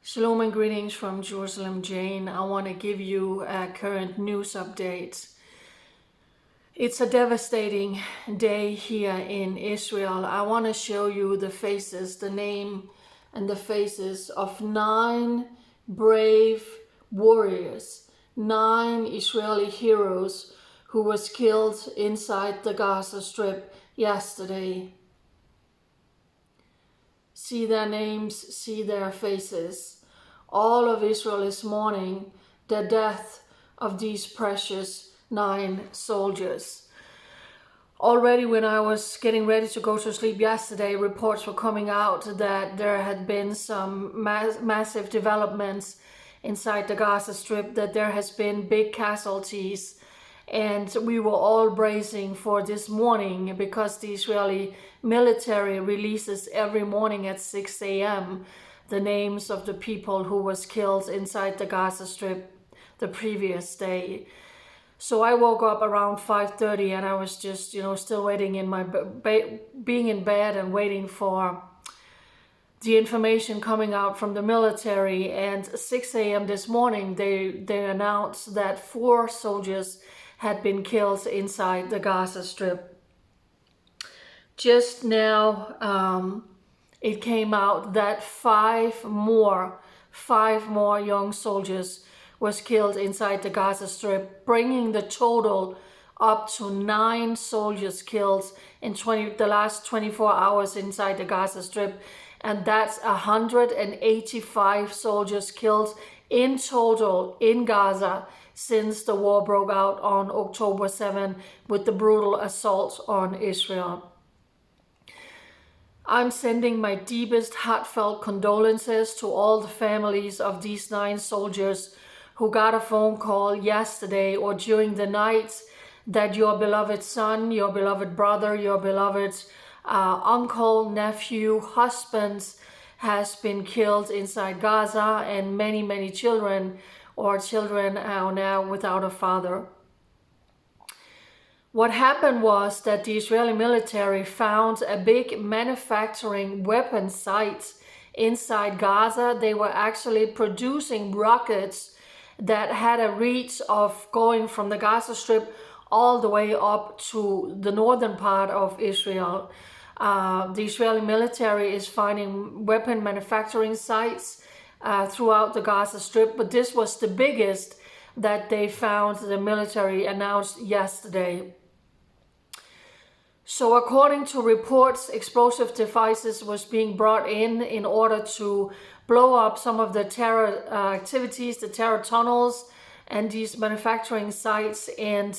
Shalom and greetings from Jerusalem, Jane. I want to give you a current news update. It's a devastating day here in Israel. I want to show you the faces, the name and the faces of 9 brave warriors, 9 Israeli heroes who was killed inside the Gaza Strip yesterday. See their names, see their faces. All of Israel is mourning the death of these precious 9 soldiers. Already when I was getting ready to go to sleep yesterday, reports were coming out that there had been some massive developments inside the Gaza Strip, that there has been big casualties. And we were all bracing for this morning because the Israeli military releases every morning at 6 a.m. the names of the people who was killed inside the Gaza Strip the previous day. So I woke up around 5:30 and I was just, still waiting in my being in bed and waiting for the information coming out from the military. And 6 a.m. this morning, they announced that 4 soldiers had been killed inside the Gaza Strip. Just now, it came out that 5 more young soldiers was killed inside the Gaza Strip, bringing the total up to 9 soldiers killed in the last 24 hours inside the Gaza Strip. And that's 185 soldiers killed in total in Gaza since the war broke out on October 7 with the brutal assault on Israel. I'm sending my deepest heartfelt condolences to all the families of these 9 soldiers who got a phone call yesterday or during the night that your beloved son, your beloved brother, your beloved uncle, nephew, husband has been killed inside Gaza, and many children are now without a father. What happened was that the Israeli military found a big manufacturing weapon site inside Gaza. They were actually producing rockets that had a reach of going from the Gaza Strip all the way up to the northern part of Israel. The Israeli military is finding weapon manufacturing sites throughout the Gaza Strip, but this was the biggest that they found, the military announced yesterday. So according to reports, explosive devices was being brought in order to blow up some of the terror activities, the terror tunnels and these manufacturing sites. And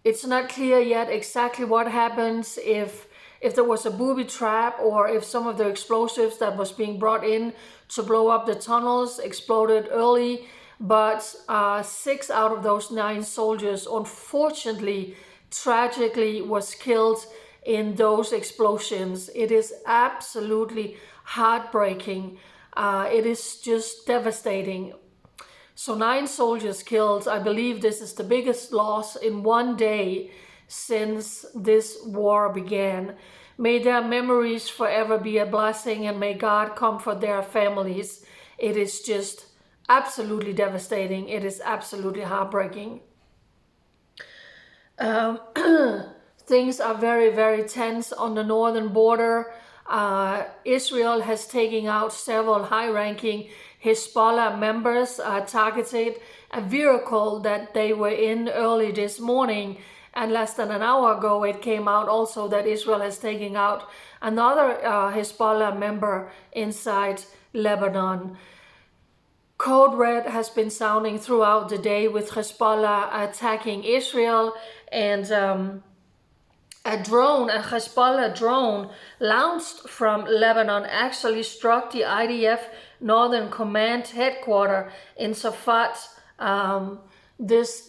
it's not clear yet exactly what happens, if there was a booby trap or if some of the explosives that was being brought in to blow up the tunnels exploded early. But 6 out of those 9 soldiers, unfortunately, tragically was killed in those explosions. It is absolutely heartbreaking. It is just devastating. So 9 soldiers killed. I believe this is the biggest loss in one day since this war began. May their memories forever be a blessing, and may God comfort their families. It is just absolutely devastating. It is absolutely heartbreaking. Things are very tense on the northern border. Israel has taken out several high-ranking Hezbollah members, targeted a vehicle that they were in early this morning, and less than an hour ago it came out also that Israel has taken out another Hezbollah member inside Lebanon. Code red has been sounding throughout the day with Hezbollah attacking Israel, and a Hezbollah drone launched from Lebanon actually struck the IDF Northern Command headquarters in Safat.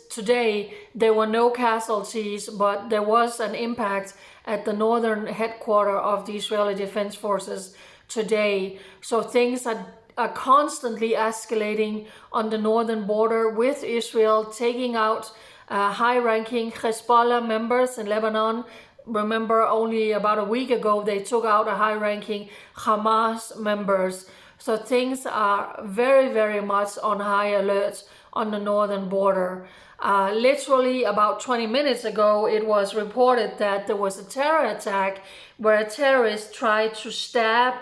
Today there were no casualties, but there was an impact at the northern headquarters of the Israeli Defense Forces today. So things are constantly escalating on the northern border with Israel, taking out high-ranking Hezbollah members in Lebanon. Remember, only about a week ago they took out a high-ranking Hamas members. So things are very, very much on high alert on the northern border. Literally about 20 minutes ago, it was reported that there was a terror attack where a terrorist tried to stab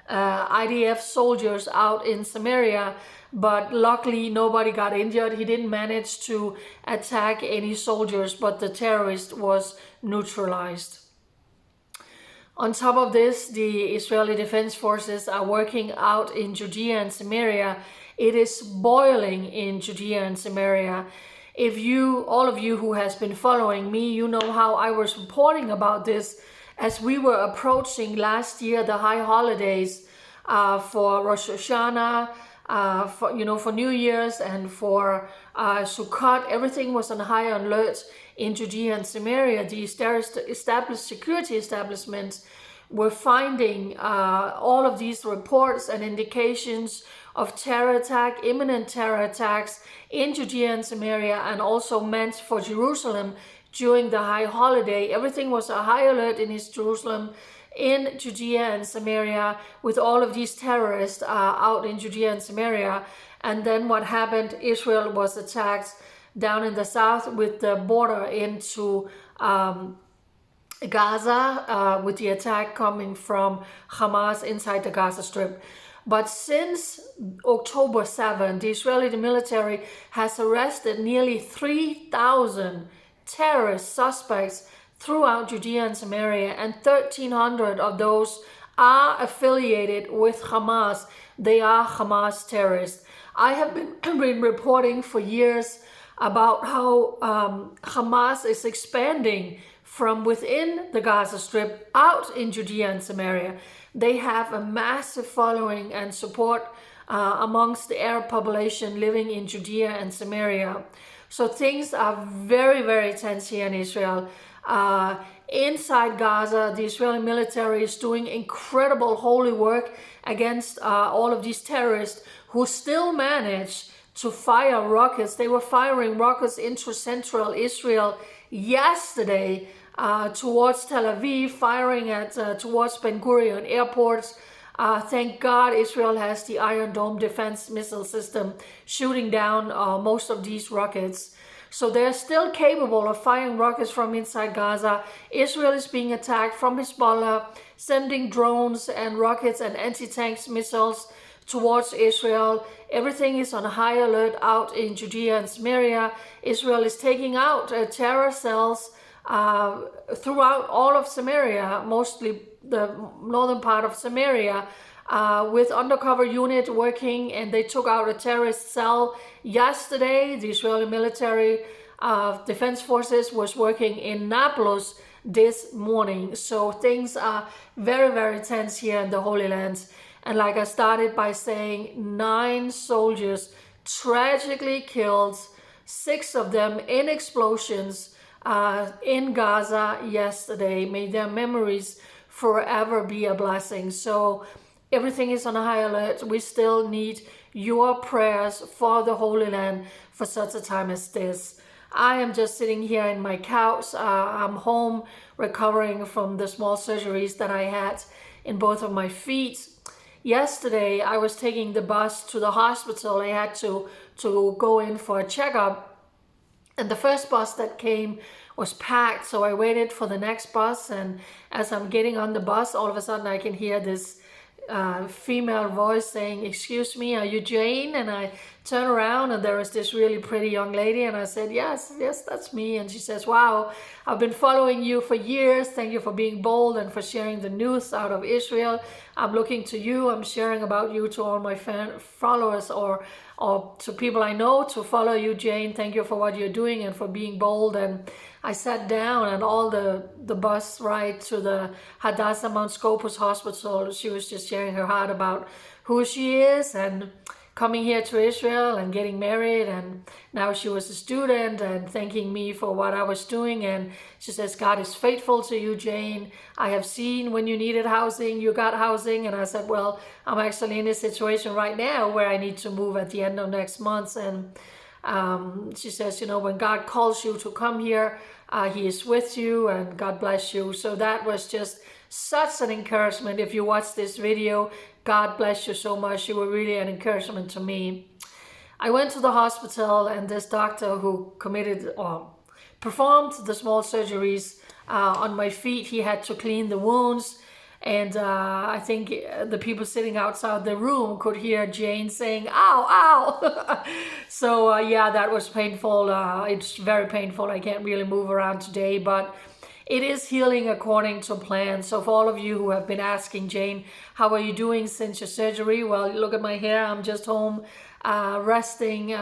IDF soldiers out in Samaria, but luckily nobody got injured. He didn't manage to attack any soldiers, but the terrorist was neutralized. On top of this, the Israeli Defense Forces are working out in Judea and Samaria. It is boiling in Judea and Samaria. If you, all of you who has been following me, you know how I was reporting about this as we were approaching last year the high holidays for Rosh Hashanah, for New Year's and for Sukkot. Everything was on high alert in Judea and Samaria. The established security establishments were finding all of these reports and indications of terror attack, imminent terror attacks in Judea and Samaria, and also meant for Jerusalem during the high holiday. Everything was a high alert in East Jerusalem, in Judea and Samaria, with all of these terrorists out in Judea and Samaria. And then what happened? Israel was attacked down in the south with the border into Gaza, with the attack coming from Hamas inside the Gaza Strip. But since October 7, the Israeli military has arrested nearly 3,000 terrorist suspects throughout Judea and Samaria, and 1,300 of those are affiliated with Hamas. They are Hamas terrorists. I have been reporting for years about how Hamas is expanding from within the Gaza Strip out in Judea and Samaria. They have a massive following and support amongst the Arab population living in Judea and Samaria. So things are very, very tense here in Israel. Inside Gaza, the Israeli military is doing incredible holy work against all of these terrorists who still manage to fire rockets. They were firing rockets into central Israel yesterday towards Tel Aviv, firing at towards Ben Gurion airports. Thank God Israel has the Iron Dome defense missile system shooting down most of these rockets. So they're still capable of firing rockets from inside Gaza. Israel is being attacked from Hezbollah, sending drones and rockets and anti-tank missiles towards Israel. Everything is on high alert out in Judea and Samaria. Israel is taking out terror cells throughout all of Samaria, mostly the northern part of Samaria, with undercover unit working, and they took out a terrorist cell yesterday. The Israeli military defense forces was working in Nablus this morning. So things are very, very tense here in the Holy Land. And like I started by saying, 9 soldiers tragically killed, 6 of them in explosions in Gaza yesterday. May their memories forever be a blessing. So everything is on a high alert. We still need your prayers for the Holy Land for such a time as this. I am just sitting here in my couch. I'm home recovering from the small surgeries that I had in both of my feet. Yesterday, I was taking the bus to the hospital. I had to go in for a checkup. And the first bus that came was packed, so I waited for the next bus. And as I'm getting on the bus, all of a sudden I can hear this female voice saying, "Excuse me, are you Jane?" And I turn around and there was this really pretty young lady, and I said, yes, that's me. And she says, "Wow, I've been following you for years. Thank you for being bold and for sharing the news out of Israel. I'm looking to you. I'm sharing about you to all my followers or to people I know to follow you, Jane. Thank you for what you're doing and for being bold." And I sat down, and all the bus ride to the Hadassah Mount Scopus Hospital, she was just sharing her heart about who she is and coming here to Israel and getting married, and now she was a student, and thanking me for what I was doing. And she says, "God is faithful to you, Jane. I have seen when you needed housing, you got housing." And I said, "Well, I'm actually in a situation right now where I need to move at the end of next month." And she says, "When God calls you to come here, he is with you, and God bless you." So that was just such an encouragement. If you watch this video, God bless you so much. You were really an encouragement to me. I went to the hospital, and this doctor who performed the small surgeries on my feet, he had to clean the wounds. And I think the people sitting outside the room could hear Jane saying, ow, ow. So yeah, that was painful. It's very painful. I can't really move around today, but it is healing according to plan. So for all of you who have been asking, Jane, how are you doing since your surgery? Well, look at my hair. I'm just home resting,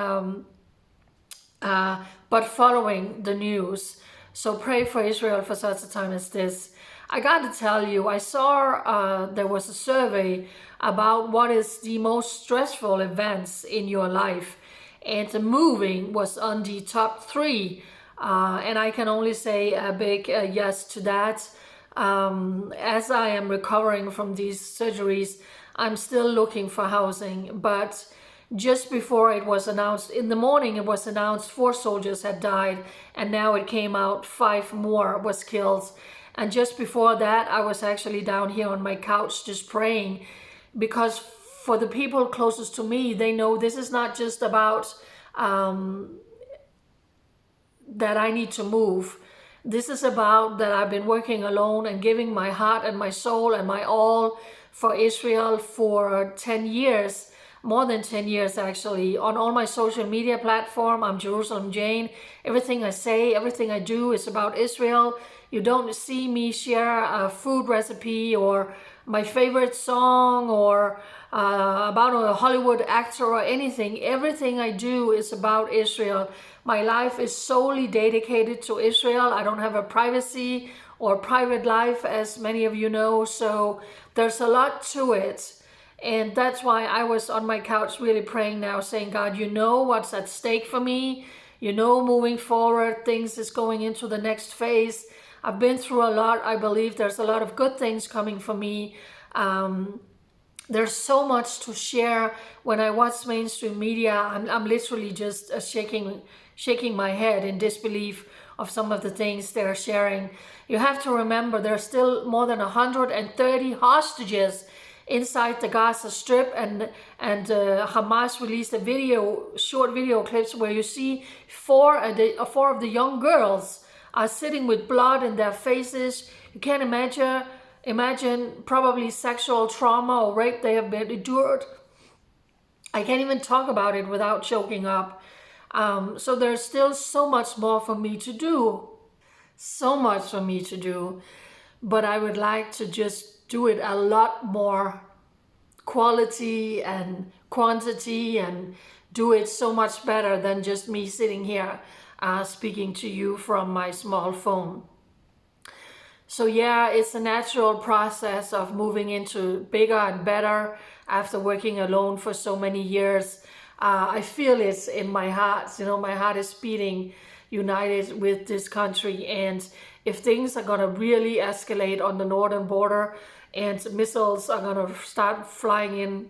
but following the news. So pray for Israel for such a time as this. I got to tell you, I saw there was a survey about what is the most stressful events in your life, and the moving was on the top 3, and I can only say a big yes to that. As I am recovering from these surgeries, I'm still looking for housing, but just before it was announced, in the morning it was announced 4 soldiers had died, and now it came out 5 more was killed. And just before that, I was actually down here on my couch just praying, because for the people closest to me, they know this is not just about that I need to move. This is about that I've been working alone and giving my heart and my soul and my all for Israel for 10 years, more than 10 years actually. On all my social media platform, I'm Jerusalem Jane. Everything I say, everything I do is about Israel. You don't see me share a food recipe or my favorite song or about a Hollywood actor or anything. Everything I do is about Israel. My life is solely dedicated to Israel. I don't have a privacy or private life, as many of you know, so there's a lot to it. And that's why I was on my couch really praying now, saying, God, you know what's at stake for me. You know, moving forward, things is going into the next phase. I've been through a lot. I believe there's a lot of good things coming for me. There's so much to share. When I watch mainstream media, I'm literally just shaking my head in disbelief of some of the things they're sharing. You have to remember there's still more than 130 hostages inside the Gaza Strip, and Hamas released a short video clips where you see four of the young girls are sitting with blood in their faces. You can't imagine probably sexual trauma or rape they have been endured. I can't even talk about it without choking up. So there's still so much more for me to do. So much for me to do. But I would like to just do it a lot more quality and quantity, and do it so much better than just me sitting here speaking to you from my small phone. So yeah, it's a natural process of moving into bigger and better after working alone for so many years. I feel it in my heart. You know, my heart is beating united with this country. And if things are going to really escalate on the northern border and missiles are going to start flying in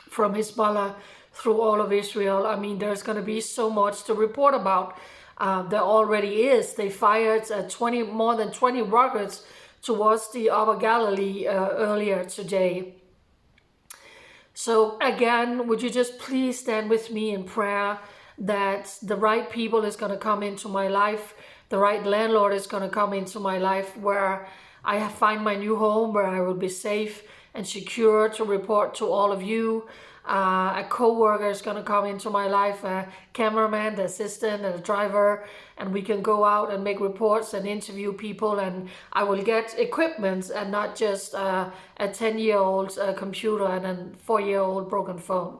from Hezbollah through all of Israel, I mean, there's going to be so much to report about. There already is. They fired more than 20 rockets towards the Upper Galilee earlier today. So again, would you just please stand with me in prayer that the right people is going to come into my life, the right landlord is going to come into my life, where I find my new home, where I will be safe and secure to report to all of you. A co-worker is going to come into my life, a cameraman, the assistant, and a driver, and we can go out and make reports and interview people, and I will get equipment and not just a 10-year-old computer and a 4-year-old broken phone.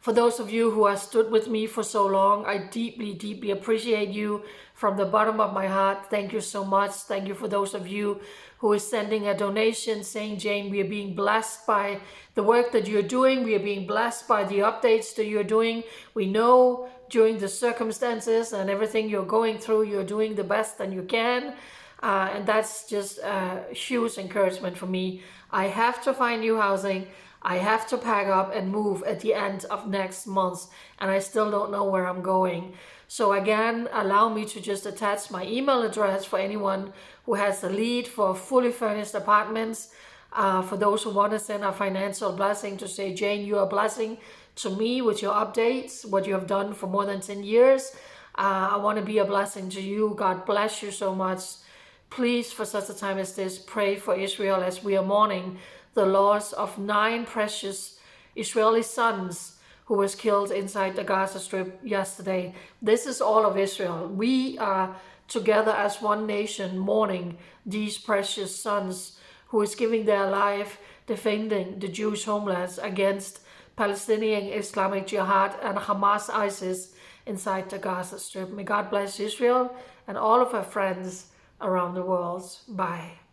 For those of you who have stood with me for so long, I deeply, deeply appreciate you from the bottom of my heart. Thank you so much. Thank you for those of you who is sending a donation saying, Jane, we are being blessed by the work that you're doing. We are being blessed by the updates that you're doing. We know during the circumstances and everything you're going through, you're doing the best that you can. And that's just a huge encouragement for me. I have to find new housing. I have to pack up and move at the end of next month, and I still don't know where I'm going. So again, allow me to just attach my email address for anyone who has a lead for fully furnished apartments. For those who want to send a financial blessing to say, Jane, you're a blessing to me with your updates, what you have done for more than 10 years. I want to be a blessing to you. God bless you so much. Please, for such a time as this, pray for Israel as we are mourning the loss of 9 precious Israeli sons who was killed inside the Gaza Strip yesterday. This is all of Israel. We are together as one nation mourning these precious sons who is giving their life defending the Jewish homelands against Palestinian Islamic Jihad and Hamas ISIS inside the Gaza Strip. May God bless Israel and all of our friends around the world. Bye.